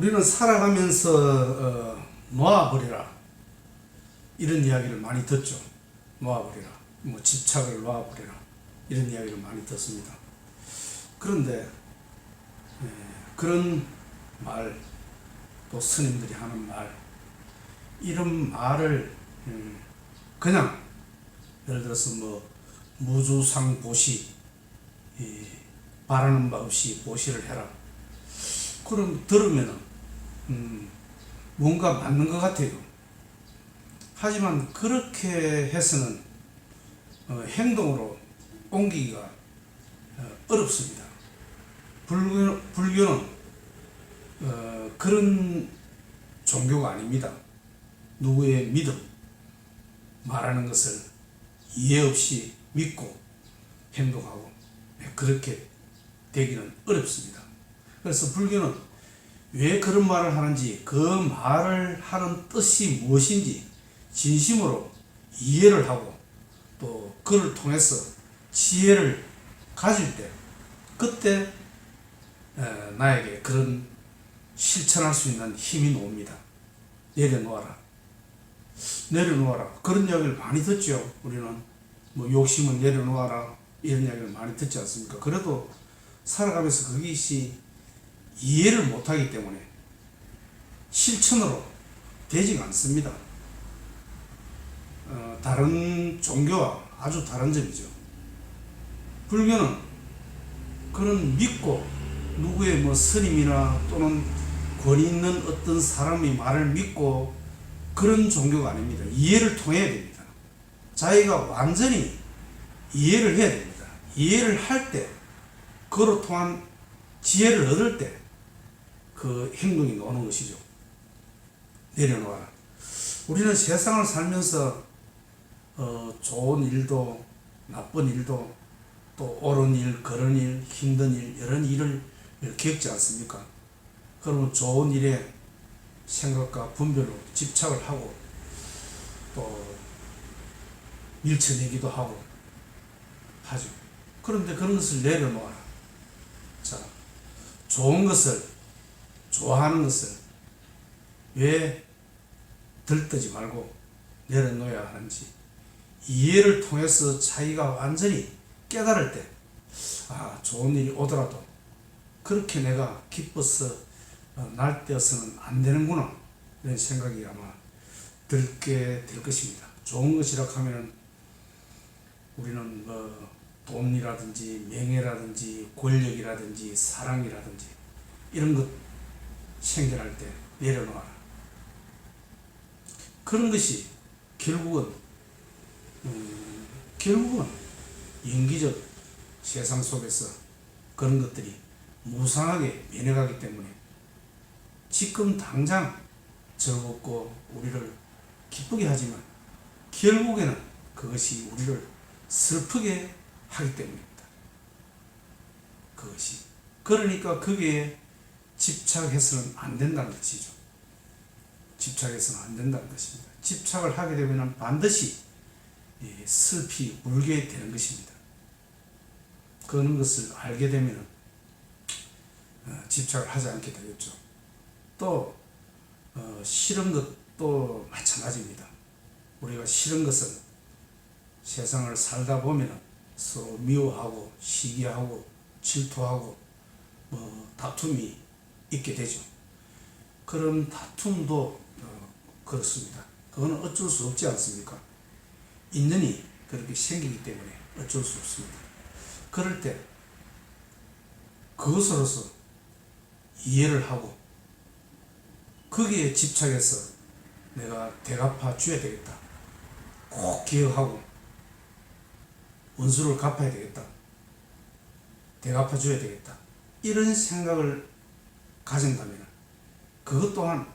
우리는 살아가면서 놓아버리라 이런 이야기를 많이 듣죠. 놓아버리라, 뭐 집착을 놓아버리라 이런 이야기를 많이 듣습니다. 그런데 그런 말, 또 스님들이 하는 말, 이런 말을 그냥 예를 들어서 뭐 무주상보시, 바라는 바 없이 보시를 해라, 그럼 들으면은 뭔가 맞는 것 같아요. 하지만 그렇게 해서는 행동으로 옮기기가 어렵습니다. 불교는 그런 종교가 아닙니다. 누구의 믿음, 말하는 것을 이해 없이 믿고 행동하고 그렇게 되기는 어렵습니다. 그래서 불교는 왜 그런 말을 하는지, 그 말을 하는 뜻이 무엇인지 진심으로 이해를 하고 또 그를 통해서 지혜를 가질 때, 그때 나에게 그런 실천할 수 있는 힘이 옵니다. 내려놓아라, 내려놓아라, 그런 이야기를 많이 듣죠. 우리는 뭐 욕심은 내려놓아라 이런 이야기를 많이 듣지 않습니까? 그래도 살아가면서 그것이 이해를 못하기 때문에 실천으로 되지가 않습니다. 다른 종교와 아주 다른 점이죠. 불교는 그런 믿고 누구의 뭐 스님이나 또는 권위 있는 어떤 사람의 말을 믿고 그런 종교가 아닙니다. 이해를 통해야 됩니다. 자기가 완전히 이해를 해야 됩니다. 이해를 할 때, 그로 통한 지혜를 얻을 때 그 행동이 나오는 것이죠. 내려놓아라. 우리는 세상을 살면서 좋은 일도 나쁜 일도 또 옳은 일, 그런 일, 힘든 일, 이런 일을 겪지 않습니까? 그러면 좋은 일에 생각과 분별로 집착을 하고 또 밀쳐내기도 하고 하죠. 그런데 그런 것을 내려놓아라. 자, 좋은 것을, 좋아하는 것을 왜 들뜨지 말고 내려놓아야 하는지 이해를 통해서 자기가 완전히 깨달을 때, 좋은 일이 오더라도 그렇게 내가 기뻐서 날뛰어서는 안 되는구나, 이런 생각이 아마 들게 될 것입니다. 좋은 것이라 하면은 우리는 뭐 돈이라든지 명예라든지 권력이라든지 사랑이라든지 이런 것 생겨날 때 내려놓아라. 그런 것이 결국은 연기적 세상 속에서 그런 것들이 무상하게 면해가기 때문에 지금 당장 즐겁고 우리를 기쁘게 하지만 결국에는 그것이 우리를 슬프게 하기 때문입니다. 그것이. 그러니까 거기에 집착해서는 안 된다는 것이죠. 집착해서는 안 된다는 것입니다. 집착을 하게 되면 반드시 슬피 울게 되는 것입니다. 그런 것을 알게 되면 집착을 하지 않게 되겠죠. 또 싫은 것도 마찬가지입니다. 우리가 싫은 것은 세상을 살다 보면 서로 미워하고 시기하고 질투하고 다툼이 있게 되죠. 그런 다툼도 그렇습니다. 그거는 어쩔 수 없지 않습니까? 인연이 그렇게 생기기 때문에 어쩔 수 없습니다. 그럴 때 그것으로서 이해를 하고 거기에 집착해서 내가 대갚아 줘야 되겠다, 꼭 기억하고 원수를 갚아야 되겠다, 대갚아 줘야 되겠다, 이런 생각을 가진다면 그것 또한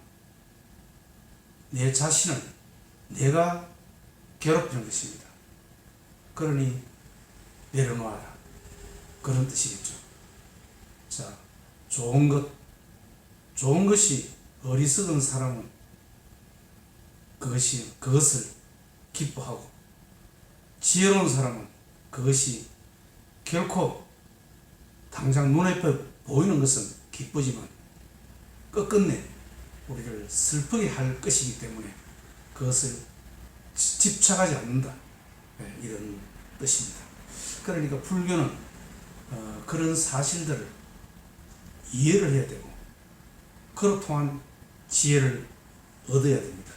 내 자신을 내가 괴롭히는 것입니다. 그러니 내려놓아라, 그런 뜻이겠죠. 자, 좋은 것이 어리석은 사람은 그것을 기뻐하고, 지혜로운 사람은 그것이 결코 당장 눈앞에 보이는 것은 기쁘지만 끝끝내 우리를 슬프게 할 것이기 때문에 그것을 집착하지 않는다. 이런 뜻입니다. 그러니까 불교는 그런 사실들을 이해를 해야 되고 그로 통한 지혜를 얻어야 됩니다.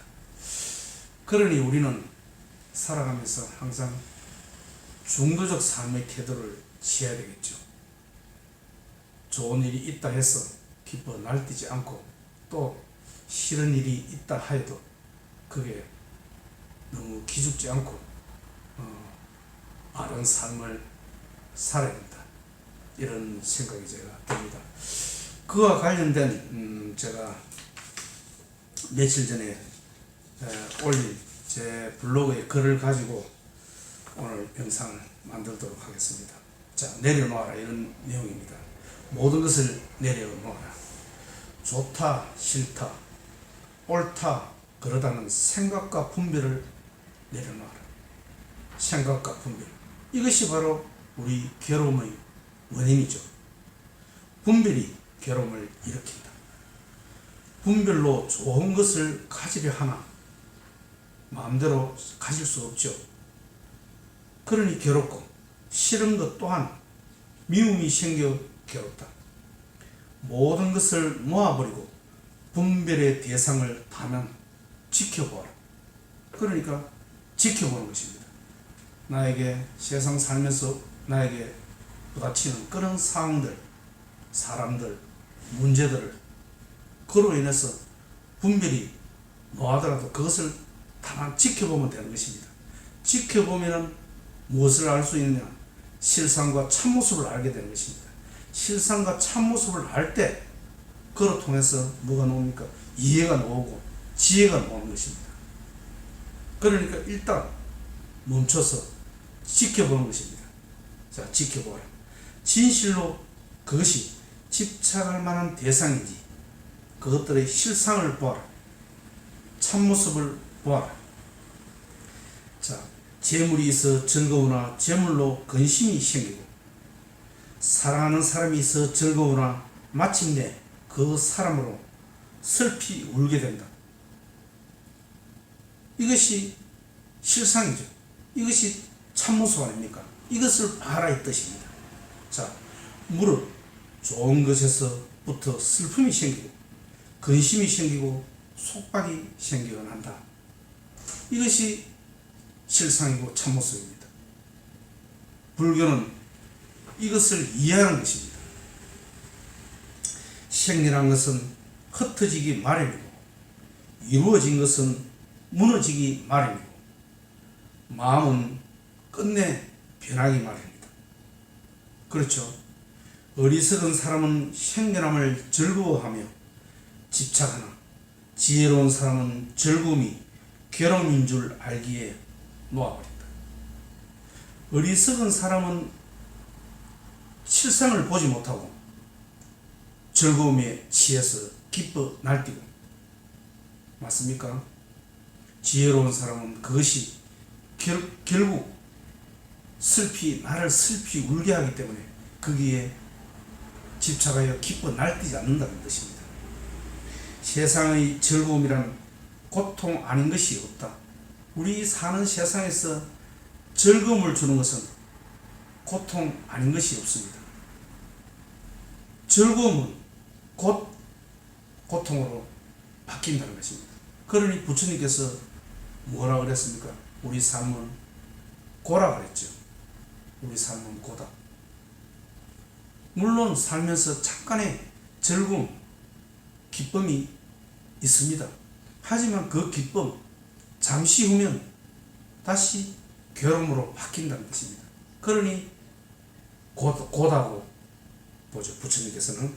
그러니 우리는 살아가면서 항상 중도적 삶의 태도를 취해야 되겠죠. 좋은 일이 있다 해서 기뻐 날뛰지 않고 또 싫은 일이 있다 하여도 그게 너무 기죽지 않고 바른 삶을 살아야 된다. 이런 생각이 제가 듭니다. 그와 관련된 제가 며칠 전에 올린 제 블로그의 글을 가지고 오늘 영상을 만들도록 하겠습니다. 자, 내려놓아라 이런 내용입니다. 모든 것을 내려놓아라. 좋다 싫다 옳다 그러다는 생각과 분별을 내려놓아라. 생각과 분별, 이것이 바로 우리 괴로움의 원인이죠. 분별이 괴로움을 일으킨다. 분별로 좋은 것을 가지려 하나 마음대로 가질 수 없죠. 그러니 괴롭고 싫은 것 또한 미움이 생겨 괴롭다. 모든 것을 모아버리고 분별의 대상을 다면 지켜보아라. 그러니까 지켜보는 것입니다. 나에게 세상 살면서 나에게 부딪히는 그런 상황들, 사람들, 문제들을 그로 인해서 분별이 뭐하더라도 그것을 다만 지켜보면 되는 것입니다. 지켜보면 무엇을 알 수 있느냐? 실상과 참모습을 알게 되는 것입니다. 실상과 참모습을 알 때 그로 통해서 뭐가 나옵니까? 이해가 나오고 지혜가 나오는 것입니다. 그러니까 일단 멈춰서 지켜보는 것입니다. 자, 지켜보아라. 진실로 그것이 집착할 만한 대상인지 그것들의 실상을 보아라. 참모습을 보아라. 자, 재물이 있어 즐거우나 재물로 근심이 생기고 사랑하는 사람이 있어 즐거우나 마침내 그 사람으로 슬피 울게 된다. 이것이 실상이죠. 이것이 참모습 아닙니까? 이것을 봐라 이 뜻입니다. 자, 무릇 좋은 것에서부터 슬픔이 생기고 근심이 생기고 속박이 생기곤 한다. 이것이 실상이고 참모습입니다. 불교는 이것을 이해하는 것입니다. 생리란 것은 흩어지기 마련이고 이루어진 것은 무너지기 마련이고 마음은 끝내 변하기 마련입니다. 그렇죠. 어리석은 사람은 생겨남을 즐거워하며 집착하나 지혜로운 사람은 즐거움이 괴로움인 줄 알기에 놓아버린다. 어리석은 사람은 실상을 보지 못하고 즐거움에 취해서 기뻐 날뛰고, 맞습니까? 지혜로운 사람은 그것이 결국 나를 슬피 울게 하기 때문에 거기에 집착하여 기뻐 날뛰지 않는다는 뜻입니다. 세상의 즐거움이란 고통 아닌 것이 없다. 우리 사는 세상에서 즐거움을 주는 것은 고통 아닌 것이 없습니다. 즐거움은 곧 고통으로 바뀐다는 것입니다. 그러니 부처님께서 뭐라 그랬습니까? 우리 삶은 고라 그랬죠. 우리 삶은 고다. 물론 살면서 잠깐의 즐거움, 기쁨이 있습니다. 하지만 그 기쁨 잠시 후면 다시 괴로움으로 바뀐다는 것입니다. 그러니 고다고 보죠. 부처님께서는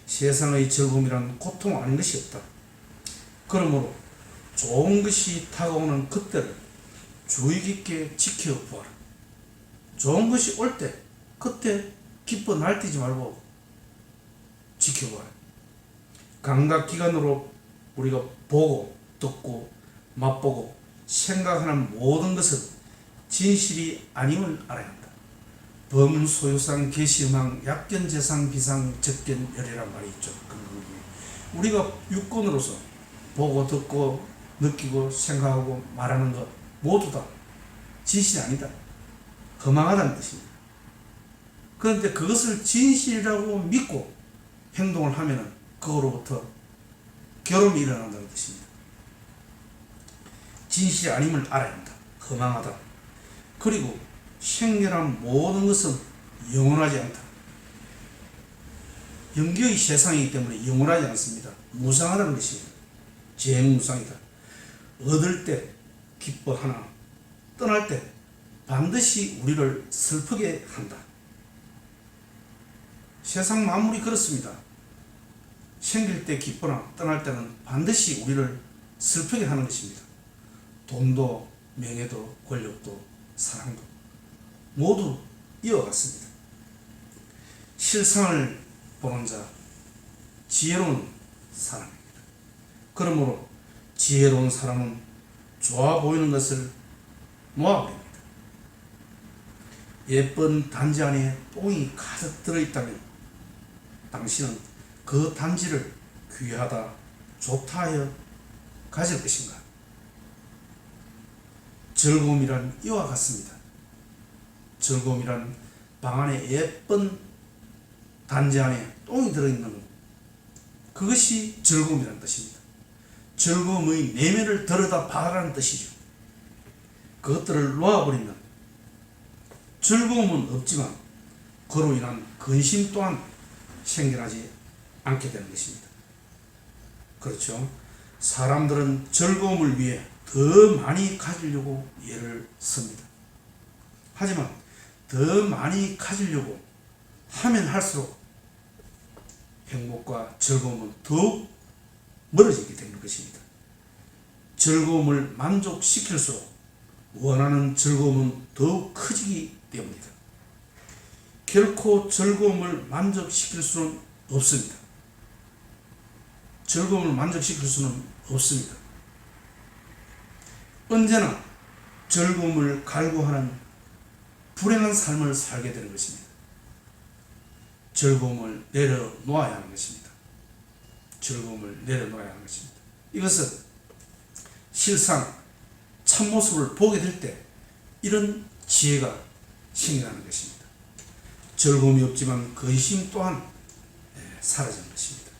세상의 즐거움이란 고통 아닌 것이 없다. 그러므로 좋은 것이 다가오는 그때를 주의 깊게 지켜보아라. 좋은 것이 올 때 그때 기뻐 날뛰지 말고 지켜봐라. 감각기관으로 우리가 보고 듣고 맛보고 생각하는 모든 것은 진실이 아님을 알아야 한다. 범소유상 계시음항 약견재상 비상 적견열이란 말이 있죠. 우리가 육건으로서 보고 듣고 느끼고 생각하고 말하는 것 모두 다 진실이 아니다, 허망하다는 뜻입니다. 그런데 그것을 진실이라고 믿고 행동을 하면 그거로부터 결함이 일어난다는 뜻입니다. 진실이 아님을 알아야 한다. 허망하다. 그리고 생겨난 모든 것은 영원하지 않다. 영계의 세상이기 때문에 영원하지 않습니다. 무상하다는 것입니다. 재무상이다. 얻을 때 기뻐하나 떠날 때 반드시 우리를 슬프게 한다. 세상 만물이 그렇습니다. 생길 때 기뻐나 떠날 때는 반드시 우리를 슬프게 하는 것입니다. 돈도 명예도 권력도 사랑도 모두 이어갔습니다. 실상을 보는 자, 지혜로운 사람입니다. 그러므로 지혜로운 사람은 좋아 보이는 것을 놓아버립니다. 예쁜 단지 안에 똥이 가득 들어있다면 당신은 그 단지를 귀하다, 좋다 하여 가질 것인가? 즐거움이란 이와 같습니다. 즐거움이란 방 안에 예쁜 단지 안에 똥이 들어있는 것, 그것이 즐거움이라는 뜻입니다. 즐거움의 내면을 들여다 봐라는 뜻이죠. 그것들을 놓아버리면 즐거움은 없지만 그로 인한 근심 또한 생겨나지 않게 되는 것입니다. 그렇죠? 사람들은 즐거움을 위해 더 많이 가지려고 애를 씁니다. 하지만 더 많이 가지려고 하면 할수록 행복과 즐거움은 더욱 멀어지게 되는 것입니다. 즐거움을 만족시킬수록 원하는 즐거움은 더욱 커지기 때문이다. 결코 즐거움을 만족시킬 수는 없습니다. 즐거움을 만족시킬 수는 없습니다. 언제나 즐거움을 갈구하는 불행한 삶을 살게 되는 것입니다. 즐거움을 내려놓아야 하는 것입니다. 즐거움을 내려놓아야 하는 것입니다. 이것은 실상 참모습을 보게 될 때 이런 지혜가 생겨나는 것입니다. 즐거움이 없지만 근심 또한 사라지는 것입니다.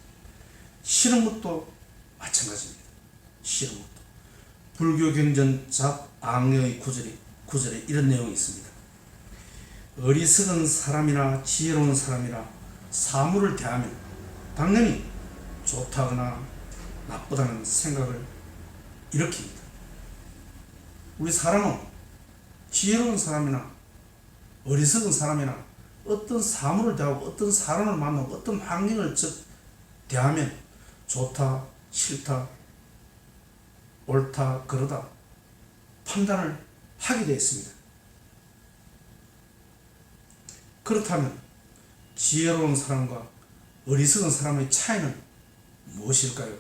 싫은 것도 마찬가지입니다. 싫은 것도. 불교 경전 잡앙령의 구절에 이런 내용이 있습니다. 어리석은 사람이나 지혜로운 사람이나 사물을 대하면 당연히 좋다거나 나쁘다는 생각을 일으킵니다. 우리 사람은 지혜로운 사람이나 어리석은 사람이나 어떤 사물을 대하고 어떤 사람을 만나고 어떤 환경을 대하면 좋다, 싫다, 옳다, 그러다 판단을 하게 되어 있습니다. 그렇다면 지혜로운 사람과 어리석은 사람의 차이는 무엇일까요?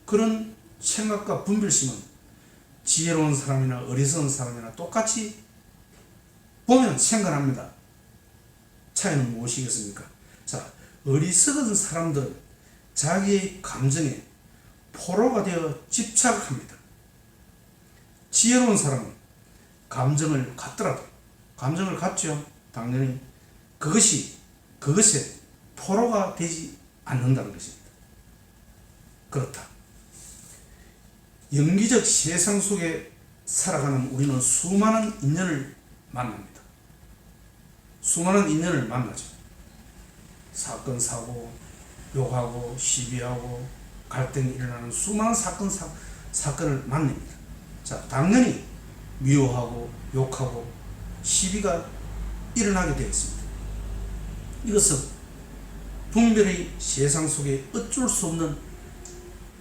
그런 생각과 분별심은 지혜로운 사람이나 어리석은 사람이나 똑같이 보면 생각합니다. 차이는 무엇이겠습니까? 자, 어리석은 사람들은 자기의 감정에 포로가 되어 집착합니다. 지혜로운 사람은 감정을 갖더라도, 감정을 갖죠. 당연히 그것에 포로가 되지 않는다는 것입니다. 그렇다. 영기적 세상 속에 살아가는 우리는 수많은 인연을 만납니다. 수많은 인연을 만나죠. 사건, 사고, 욕하고, 시비하고, 갈등이 일어나는 수많은 사건을 만납니다. 자, 당연히 미워하고, 욕하고, 시비가 일어나게 되어 있습니다. 이것은 분별의 세상 속에 어쩔 수 없는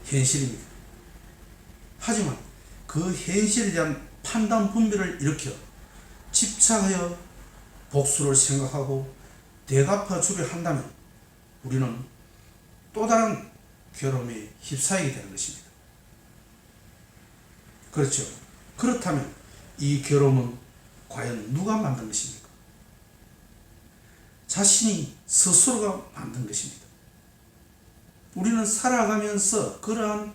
현실입니다. 하지만 그 현실에 대한 판단 분별을 일으켜 집착하여 복수를 생각하고 대갚아 주려 한다면 우리는 또 다른 괴로움에 휩싸이게 되는 것입니다. 그렇죠. 그렇다면 이 괴로움은 과연 누가 만든 것입니까? 자신이 스스로가 만든 것입니다. 우리는 살아가면서 그러한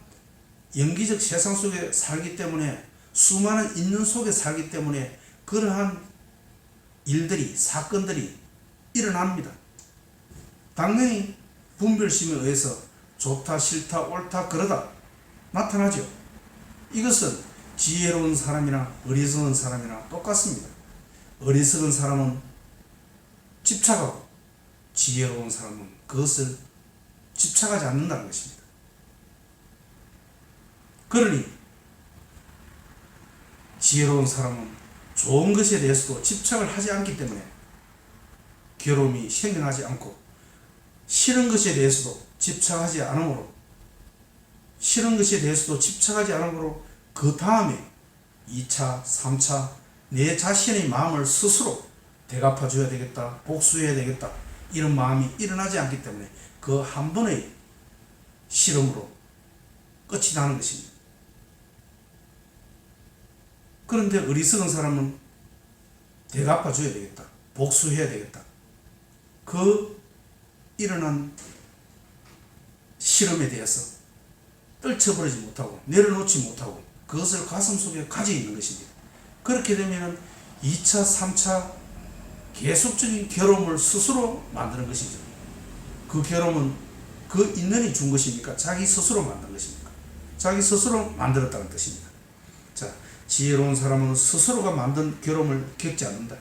연기적 세상 속에 살기 때문에, 수많은 인연 속에 살기 때문에 그러한 일들이, 사건들이 일어납니다. 당연히 분별심에 의해서 좋다, 싫다, 옳다, 그러다 나타나죠. 이것은 지혜로운 사람이나 어리석은 사람이나 똑같습니다. 어리석은 사람은 집착하고 지혜로운 사람은 그것을 집착하지 않는다는 것입니다. 그러니 지혜로운 사람은 좋은 것에 대해서도 집착을 하지 않기 때문에 괴로움이 생겨나지 않고, 싫은 것에 대해서도 집착하지 않으므로, 그 다음에 2차, 3차 내 자신의 마음을 스스로 대갚아 줘야 되겠다, 복수해야 되겠다, 이런 마음이 일어나지 않기 때문에 그 한 번의 실험으로 끝이 나는 것입니다. 그런데 어리석은 사람은 대갚아 줘야 되겠다, 복수해야 되겠다, 그 일어난 실험에 대해서 떨쳐버리지 못하고 내려놓지 못하고 그것을 가슴속에 가지고 있는 것입니다. 그렇게 되면 2차, 3차 계속적인 괴로움을 스스로 만드는 것이죠. 그 괴로움은 그 인연이 준 것입니까? 자기 스스로 만든 것입니까? 자기 스스로 만들었다는 뜻입니다. 자, 지혜로운 사람은 스스로가 만든 괴로움을 겪지 않는다.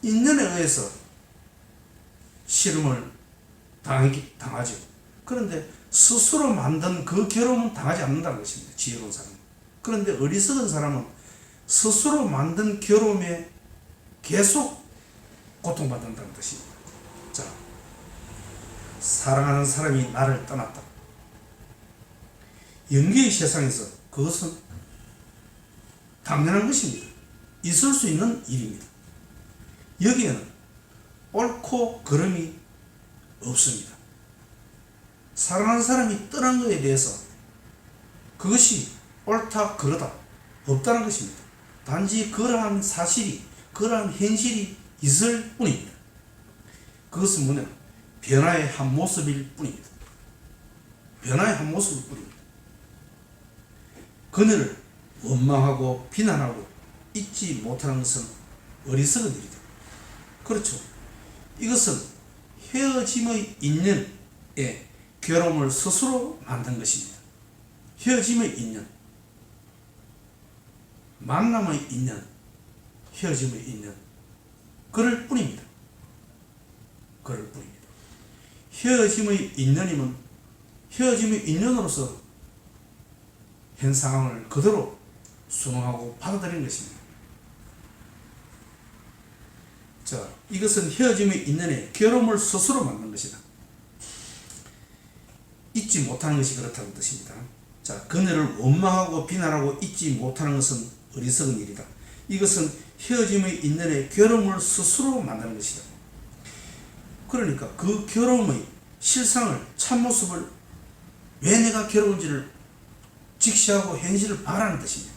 인연에 의해서 실험을 당하죠. 그런데 스스로 만든 그 괴로움은 당하지 않는다는 것입니다. 지혜로운 사람은. 그런데 어리석은 사람은 스스로 만든 괴로움에 계속 고통받는다는 뜻입니다. 자, 사랑하는 사람이 나를 떠났다. 연기의 세상에서 그것은 당연한 것입니다. 있을 수 있는 일입니다. 여기에는 옳고 그름이 없습니다. 사랑하는 사람이 떠난 것에 대해서 그것이 옳다 그러다 없다는 것입니다. 단지 그러한 사실이, 그러한 현실이 있을 뿐입니다. 그것은 뭐냐? 변화의 한 모습일 뿐입니다. 변화의 한 모습일 뿐입니다. 그녀를 원망하고 비난하고 잊지 못하는 것은 어리석은 일이다. 그렇죠. 이것은 헤어짐의 인연에 괴로움을 스스로 만든 것입니다. 헤어짐의 인연, 만남의 인연, 헤어짐의 인연, 그럴 뿐입니다. 그럴 뿐입니다. 헤어짐의 인연이면 헤어짐의 인연으로서 현 상황을 그대로 순응하고 받아들이는 것입니다. 자, 이것은 헤어짐의 인연에 괴로움을 스스로 만든 것이다. 잊지 못하는 것이 그렇다는 뜻입니다. 자, 그녀를 원망하고 비난하고 잊지 못하는 것은 어리석은 일이다. 이것은 헤어짐의 인연에 괴로움을 스스로 만드는 것이다. 그러니까 그 괴로움의 실상을, 참모습을, 왜 내가 괴로운지를 직시하고 현실을 바라는 뜻입니다.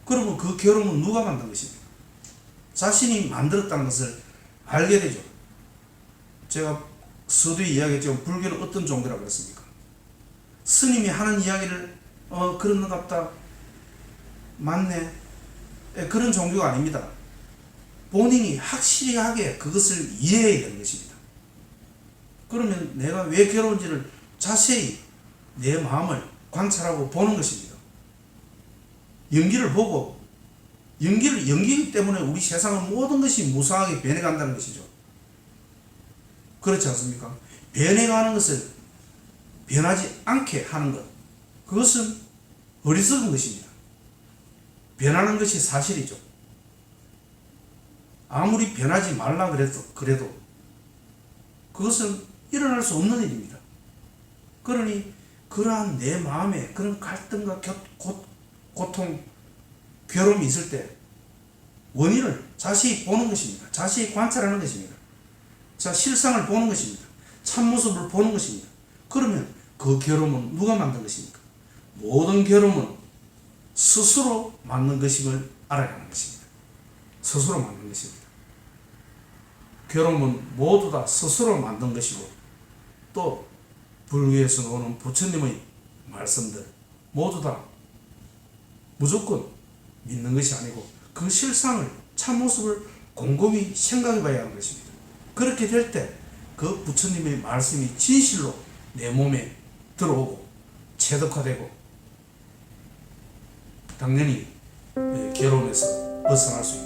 그러면 그 괴로움은 누가 만든 것입니까? 자신이 만들었다는 것을 알게 되죠. 제가 서두에 이야기했죠. 불교는 어떤 종교라고 그랬습니까? 스님이 하는 이야기를 그런갑다, 맞네, 그런 종교가 아닙니다. 본인이 확실하게 그것을 이해해야 되는 것입니다. 그러면 내가 왜 괴로운지를 자세히 내 마음을 관찰하고 보는 것입니다. 연기를 보고, 연기이기 때문에 우리 세상은 모든 것이 무상하게 변해간다는 것이죠. 그렇지 않습니까? 변해가는 것을 변하지 않게 하는 것, 그것은 어리석은 것입니다. 변하는 것이 사실이죠. 아무리 변하지 말라 그래도 그것은 일어날 수 없는 일입니다. 그러니 그러한 내 마음에 그런 갈등과 고통, 괴로움이 있을 때 원인을 자세히 보는 것입니다. 자세히 관찰하는 것입니다. 자, 실상을 보는 것입니다. 참모습을 보는 것입니다. 그러면 그 괴로움은 누가 만든 것입니까? 모든 괴로움은 스스로 만든 것임을 알아야 하는 것입니다. 스스로 만든 것입니다. 괴로움은 모두 다 스스로 만든 것이고, 또 불교에서 나오는 부처님의 말씀들 모두 다 무조건 믿는 것이 아니고 그 실상을 참모습을 곰곰이 생각해 봐야 하는 것입니다. 그렇게 될 때 그 부처님의 말씀이 진실로 내 몸에 들어오고 체득화되고 당연히 괴로움에서 벗어날 수 있다.